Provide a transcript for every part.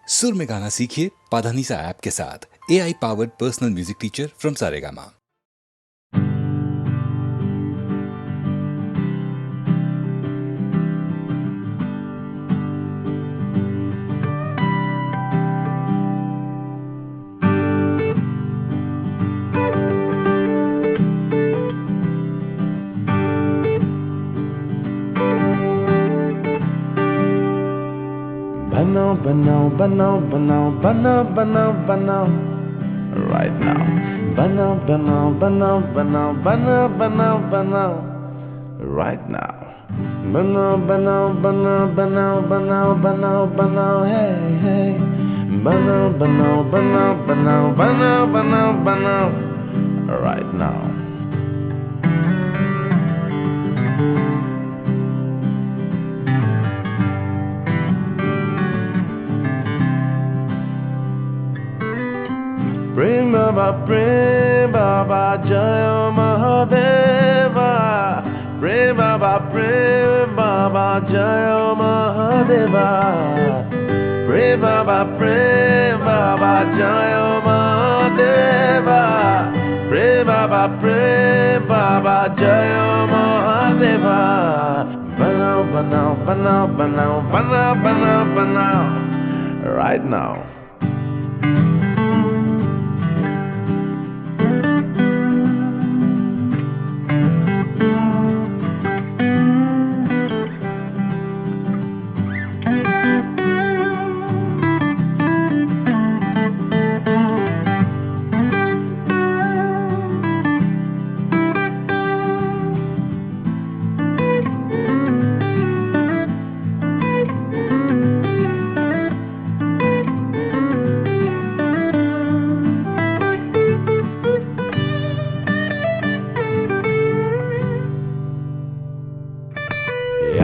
सुर में गाना सीखिए पाधानीसा ऐप के साथ। AI powered personal music teacher from Saregama. Banao, banao, banao, banao, banao, banao, right now. Banao, banao, banao, banao, banao, banao, banao, right now. Banao, banao, banao, banao, banao, banao, banao, hey, hey. Banao, banao, banao, banao, banao, banao, banao, right now. Prem Baba, Jaya Mahadeva. Prem Baba, Jaya Mahadeva. Prem Baba, Jaya Mahadeva. Prem Baba, Jaya Mahadeva. Banao, banao, banao, banao, banao, banao, banao, right now.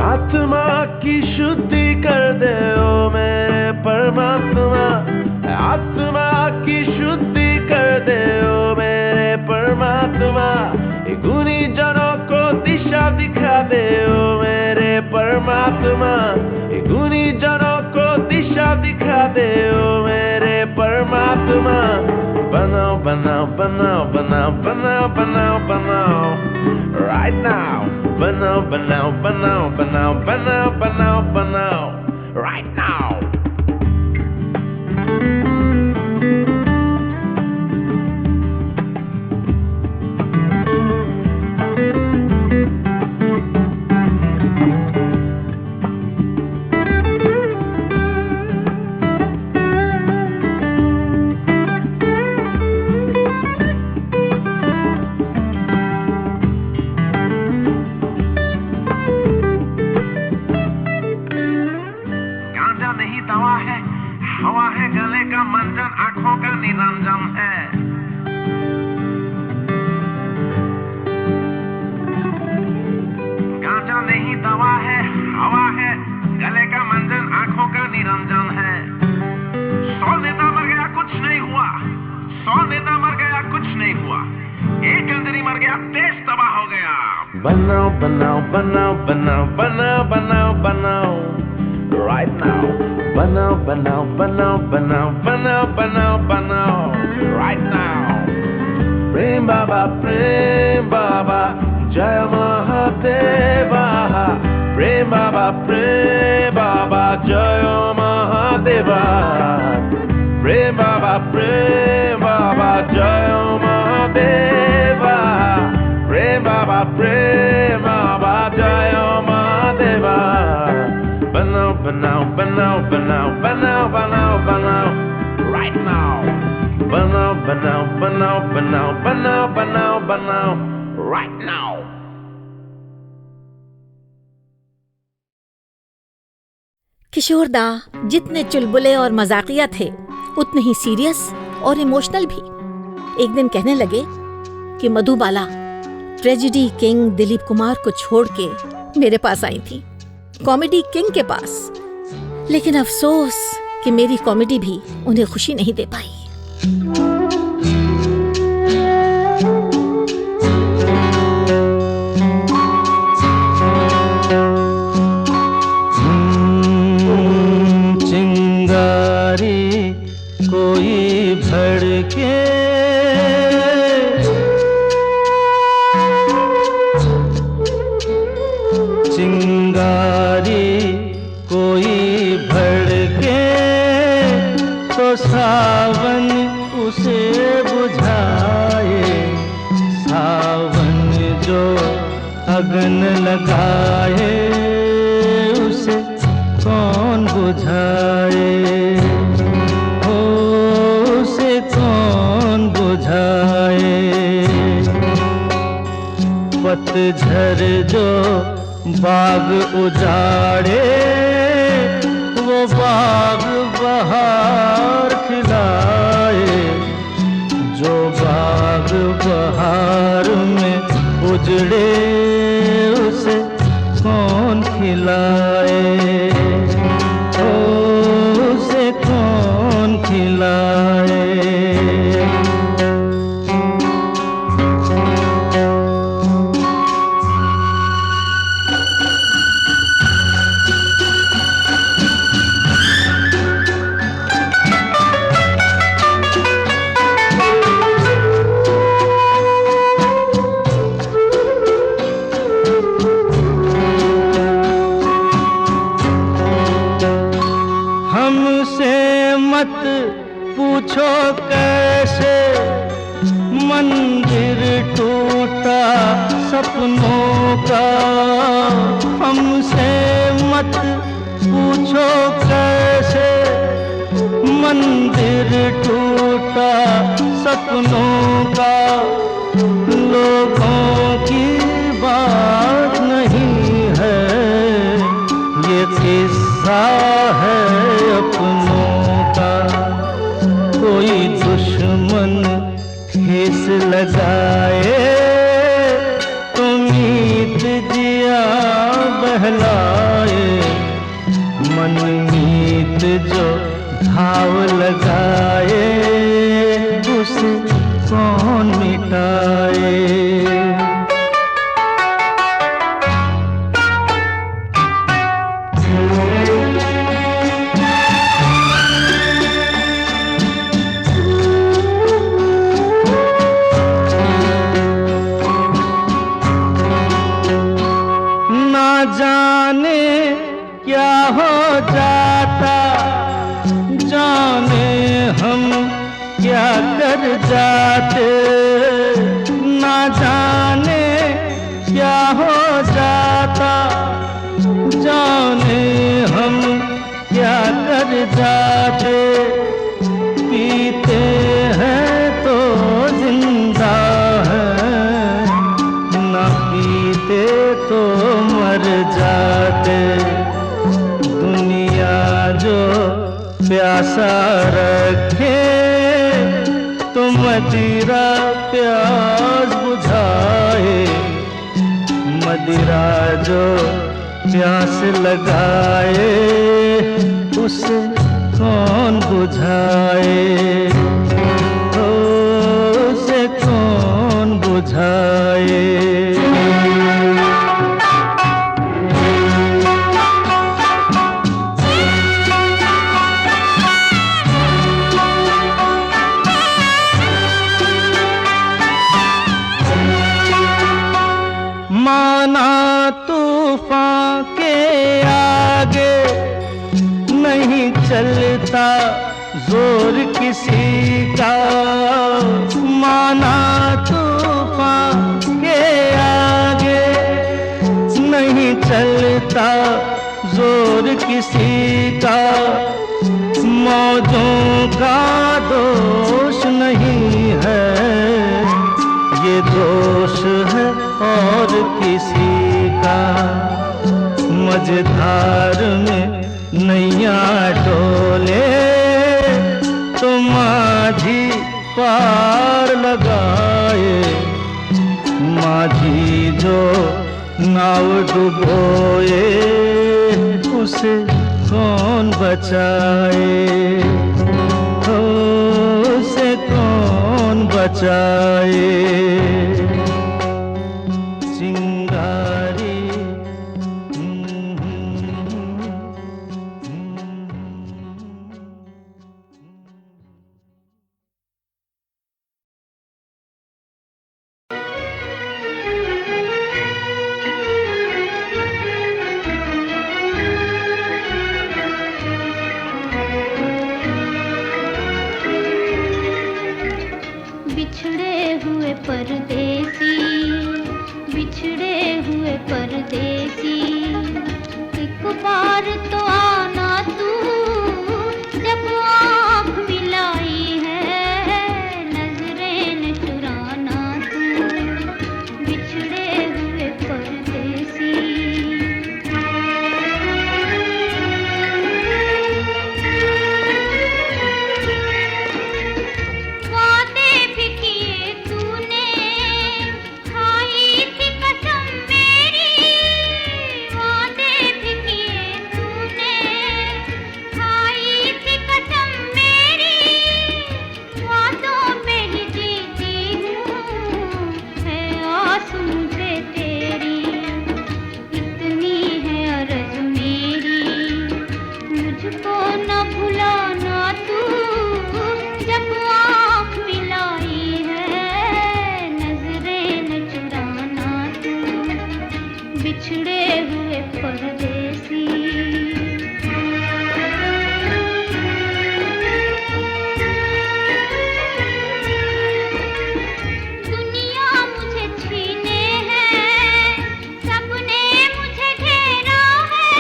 आत्मा की शुद्धि कर दे ओ मेरे परमात्मा। आत्मा की शुद्धि कर दे ओ मेरे परमात्मा। गुनी जनों को दिशा दिखा दे ओ मेरे परमात्मा। गुनी जनों को दिशा दिखा दे ओ मेरे परमात्मा। बनाओ, बनाओ, बनाओ, बनाओ, बनाओ, बनाओ, बनाओ, right now. Banao, banao, banao, banao, banao, banao, banao, right now. हवा है गले का मंजन, आंखों का निरंजन है। गांजा नहीं दवा है, हवा है गले का मंजन, आंखों का निरंजन है। 100 नेता मर गया कुछ नहीं हुआ, 100 नेता मर गया कुछ नहीं हुआ, एक गंदरी मर गया देश तबाह हो गया। बनाओ, बनाओ, बनाओ, बनाओ, बनाओ, बनाओ, बनाओ, right now. Banao, banao, banao, banao, banao, banao, banao, right now. Prem Baba, Jaya Mahadeva. Prem Baba, Jaya Mahadeva. Prem Baba, Jaya Mahadeva. Prem Baba, Jaya Mahadeva. Banao, banao, banao, banao, banao, banao, banao, right now. Banao, banao, banao, banao, banao, banao, banao, right now. किशोर दा जितने चुलबुले और मजाकिया थे उतने ही serious और emotional भी। एक दिन कहने लगे कि मधुबाला ट्रेजेडी किंग दिलीप कुमार को छोड़ के मेरे पास आई थी, कॉमेडी किंग के पास। लेकिन अफसोस कि मेरी कॉमेडी भी उन्हें खुशी नहीं दे पाई। कोई भड़के, चिंगारी कोई भड़के तो सावन उसे बुझाए। सावन जो अगन लगाए उसे कौन बुझाए, हो उसे कौन बुझाए। पतझर जो बाग उजाड़े वो बाग बहार खिलाए। जो बाग बहार में उजड़े उसे कौन खिलाए, ओ उसे कौन खिलाए। पूछो कैसे मंदिर टूटा सपनों का, हमसे मत पूछो कैसे मंदिर टूटा सपनों का। लोगों की बात नहीं है ये किस्सा है अपनों का। कोई दुश्मन ठेस लगाए तो मीत जिया बहलाए। मन मीत जो घाव लगाए उसे कौन मिटाए। जाने क्या हो जाता, जाने हम क्या कर जाते। ना जाने क्या हो जाता, जाने हम क्या कर जाते। पीते हैं तो जिंदा है, ना पीते तो मर जाते। दुनिया जो प्यासा रखे तो मदिरा प्यास बुझाए। मदिरा जो प्यास लगाए उसे कौन बुझाए, ओ उसे कौन बुझाए। माना तूफान के आगे नहीं चलता जोर किसी का। माना तूफान के आगे नहीं चलता जोर किसी का। मौजों का दोष नहीं है ये दोष है और किसी का। मझधार में नैया डोले तो माझी पार लगाए। माझी जो नाव डुबोए उसे कौन बचाए, उसे कौन बचाए। चिंगारी परदेसी, बिछड़े हुए परदेसी। एक बार तो आना तू, जब आँख मिलाई है, नजरें न चुराना तू, बिछड़े हुए परदेसी। मुझको न भुलाना तू, जब आँख मिलाई है, नजरें न चुराना तू, बिछड़े हुए परदेसी। दुनिया मुझे छीने हैं, सबने मुझे घेरा है।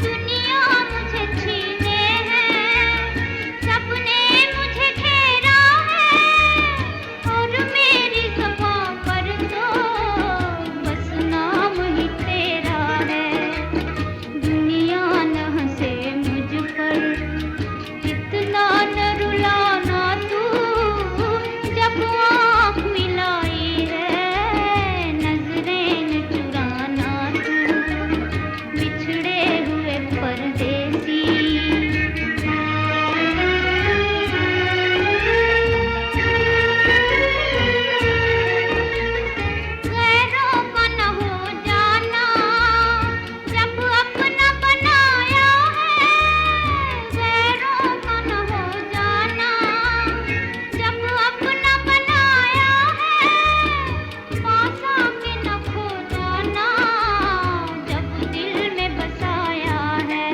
दुनिया मुझे छीने हैं, सबने मुझे घेरा है, और मेरी ज़बां पर तो बस नाम ही तेरा है। दुनिया न हंसे मुझ पर, इतना न रुलाना तू, जब आँख मिलाई है, नजरें न चुराना तू, बिछड़े हुए परदेसी। गैरों का न हो जाना, जब अपना बनाया है। गैरों का न हो जाना, जब अपना बनाया है। पास आके न खो जाना, जब दिल में बसाया है।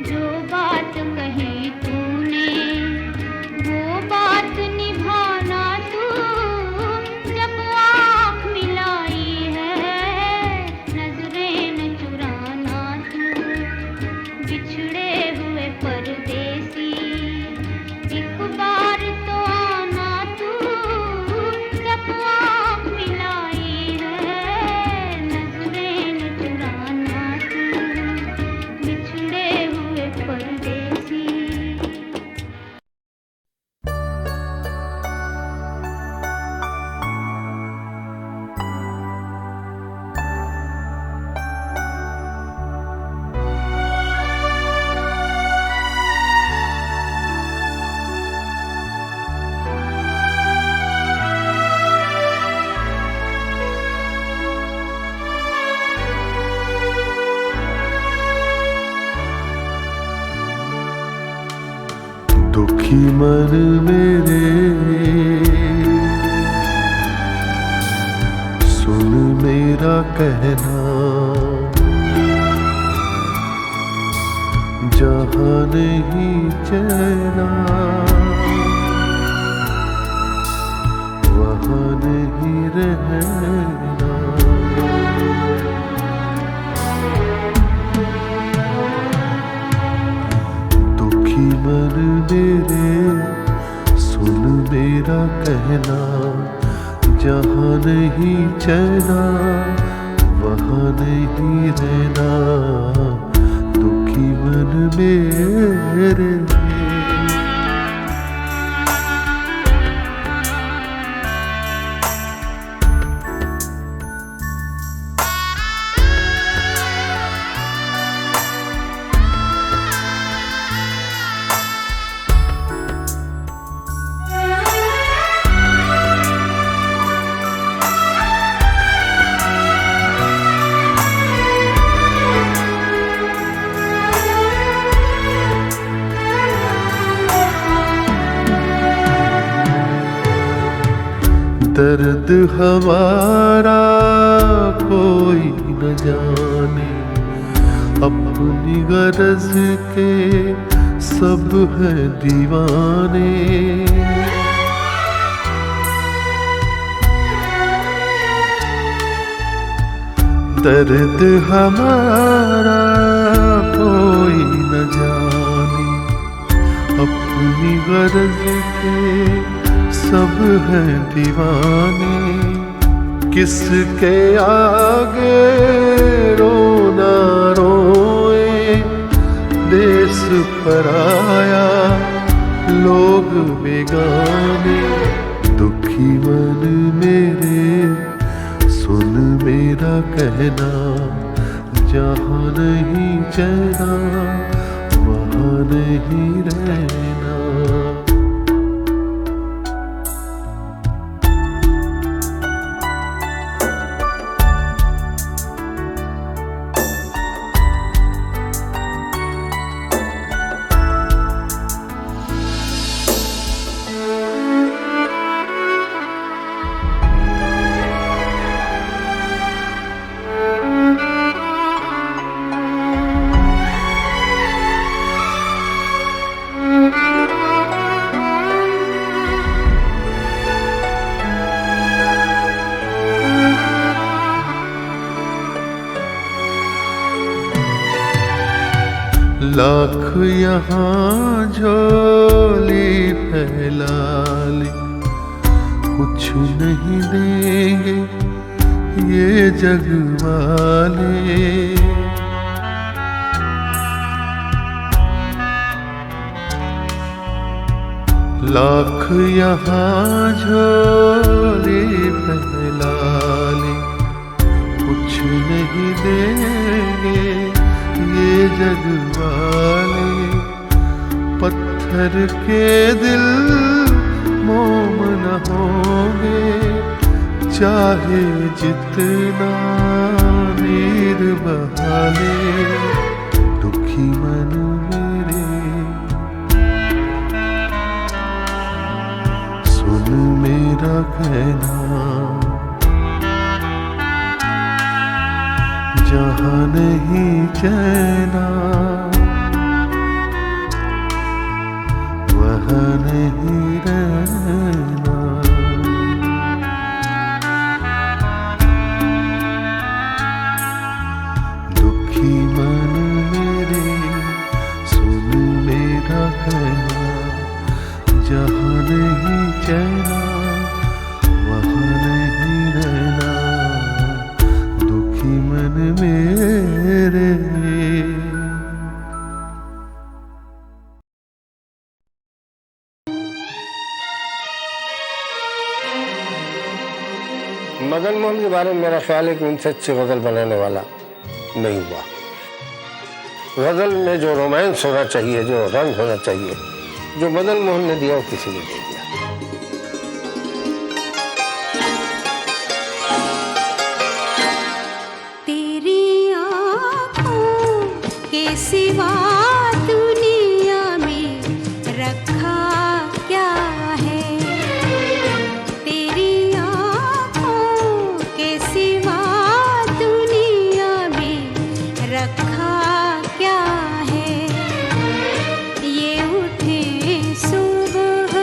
जो बात कही तूने, वो बात निभाना तू, जब आँख मिलाई है, नजरें न चुराना तू, बिछड़े हुए परदेसी। एक बार तो आना तू, जब आँख मिलाई है, नजरें न चुराना तू, बिछड़े हुए परदेसी। दुखी मन मेरे, सुन मेरा कहना। जहाँ नहीं चैना, वहाँ नहीं रहना। दुखी मन मेरे, सुन मेरा कहना। जहाँ नहीं चैना, वहाँ नहीं रहना। दुखी मन मेरे। दर्द हमारा कोई न जाने, अपनी गरज के सब हैं दीवाने। दर्द हमारा कोई न जाने, अपनी गरज के सब हैं दीवाने, किसके आगे रोना रोए, देश पराया लोग बेगाने। दुखी मन मेरे सुन मेरा कहना, जहाँ नहीं चैना वहाँ नहीं रहना। लाख यहाँ झोली फैला ले, कुछ नहीं देंगे ये जग वाले। लाख यहाँ झोली फैला ले, कुछ नहीं देंगे ये जग वाले। पत्थर के दिल मोम न होंगे, चाहे जितना नीर बहा ले। दुखी मन मेरे सुन मेरा कहना, जहाँ नहीं चैना वहाँ नहीं रहना। दुखी मन मेरे सुन मेरा कहना, जहाँ नहीं चैना वहाँ नहीं रहना। दुखी मन मेरे। मदन मोहन के बारे में मेरा ख्याल है कि उनसे अच्छी गज़ल बनाने वाला नहीं हुआ। गज़ल में जो रोमांस होना चाहिए, जो रंग होना चाहिए, जो मदन मोहन ने दिया वो किसी ने नहीं दिया। तेरी आँखों के सिवा दुनिया में रखा क्या है, तेरी आँखों के सिवा दुनिया में रखा क्या है। ये उठे सुबह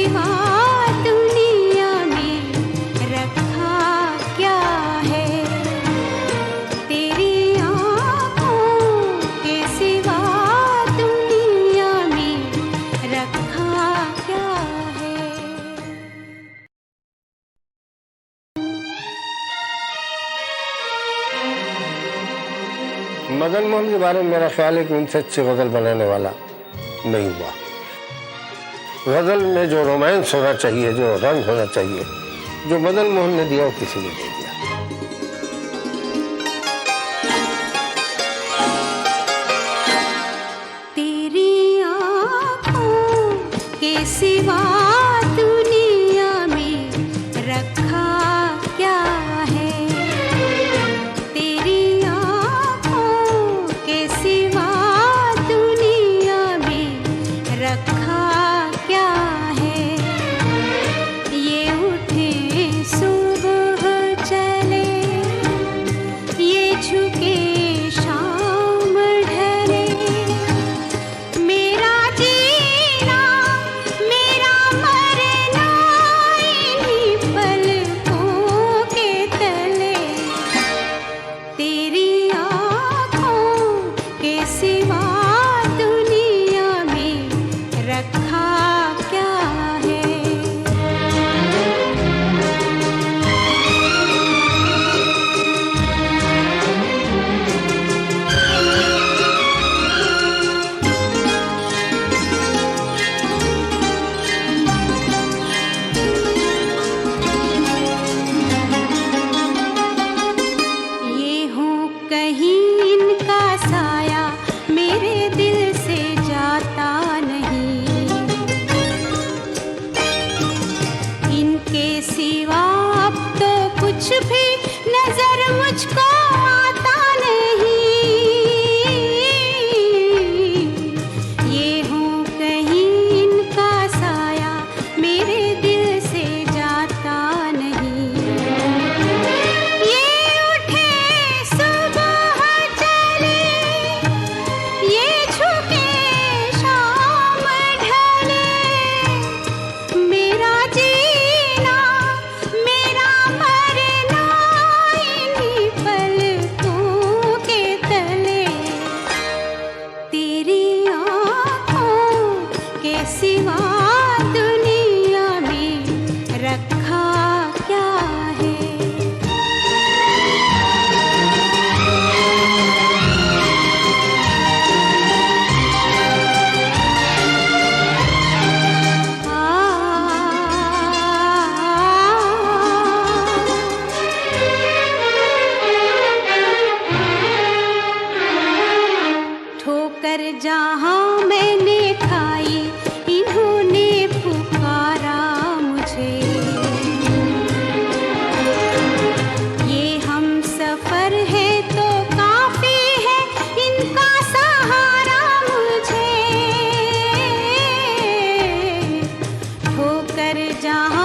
सिवा दुनिया में रखा क्या है, तेरी आँखों के सिवा दुनिया में रखा क्या है। मदन मोहन के बारे में मेरा ख्याल है कि उनसे अच्छी गज़ल बनाने वाला नहीं हुआ। गज़ल में जो रोमांस होना चाहिए, जो रंग होना चाहिए, जो मदन मोहन ने दिया वो किसी ने नहीं दिया। तेरी आँखों के सिवा दुनिया में रखा क्या है, तेरी आँखों के सिवा दुनिया में रखा क्या है। ये उठे सुबह चले, ये झुके शाम ढले, मेरा जीना मेरा मरना इन्हीं पलकों के तले, तेरी आँखों के सिवा दुनिया में रखा क्या है। ये हो कहीं इनका साया मेरे दिल से जाता नहीं, इनके सिवा अब तो कुछ भी नजर मुझको आता नहीं। ये हो कहीं इनका साया मेरे दिल से जाता नहीं। ये उठे सुबह चले, ये झुके शाम ढले, मेरा जीना मेरा मरना इन्हीं पलकों के तले, तेरी आँखों के सिवा दुनिया में रखा क्या है। ठोकर जहाँ मैंने खाई इन्होंने पुकारा मुझे, ये हम सफर है तो काफी है इनका सहारा मुझे। ठोकर जहाँ